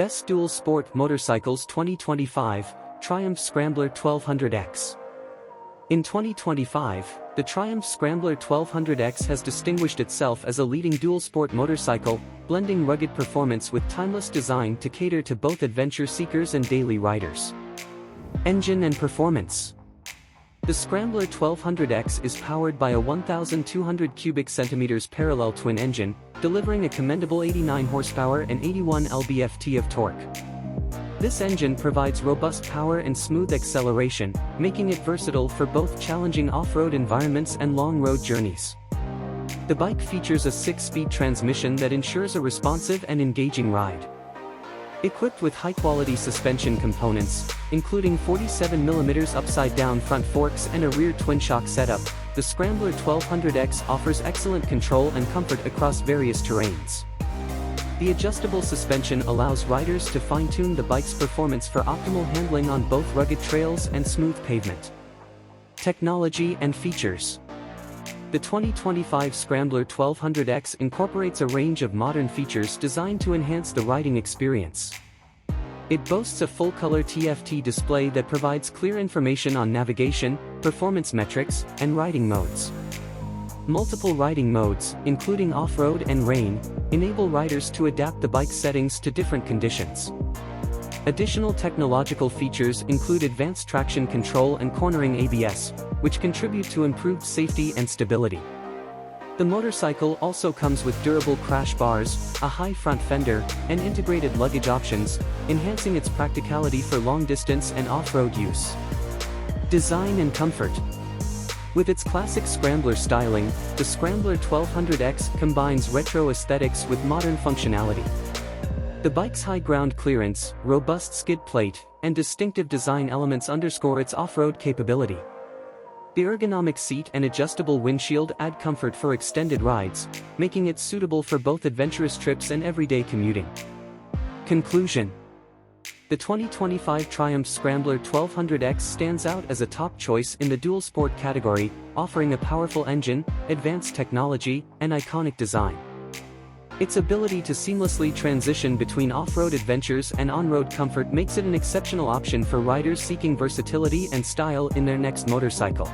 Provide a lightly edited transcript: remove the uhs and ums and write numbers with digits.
Best Dual Sport Motorcycles 2025, Triumph Scrambler 1200X. In 2025, the Triumph Scrambler 1200X has distinguished itself as a leading dual-sport motorcycle, blending rugged performance with timeless design to cater to both adventure seekers and daily riders. Engine and performance. The Scrambler 1200X is powered by a 1,200 cubic centimeters parallel twin engine, delivering a commendable 89 horsepower and 81 lb-ft of torque. This engine provides robust power and smooth acceleration, making it versatile for both challenging off-road environments and long road journeys. The bike features a 6-speed transmission that ensures a responsive and engaging ride. Equipped with high-quality suspension components, including 47mm upside-down front forks and a rear twin-shock setup, the Scrambler 1200X offers excellent control and comfort across various terrains. The adjustable suspension allows riders to fine-tune the bike's performance for optimal handling on both rugged trails and smooth pavement. Technology and features. The 2025 Scrambler 1200X incorporates a range of modern features designed to enhance the riding experience. It boasts a full-color TFT display that provides clear information on navigation, performance metrics, and riding modes. Multiple riding modes, including off-road and rain, enable riders to adapt the bike's settings to different conditions. Additional technological features include advanced traction control and cornering ABS, which contribute to improved safety and stability. The motorcycle also comes with durable crash bars, a high front fender, and integrated luggage options, enhancing its practicality for long-distance and off-road use. Design and comfort. With its classic Scrambler styling, the Scrambler 1200X combines retro aesthetics with modern functionality. The bike's high ground clearance, robust skid plate, and distinctive design elements underscore its off-road capability. The ergonomic seat and adjustable windshield add comfort for extended rides, making it suitable for both adventurous trips and everyday commuting. Conclusion. The 2025 Triumph Scrambler 1200X stands out as a top choice in the dual sport category, offering a powerful engine, advanced technology, and iconic design. Its ability to seamlessly transition between off-road adventures and on-road comfort makes it an exceptional option for riders seeking versatility and style in their next motorcycle.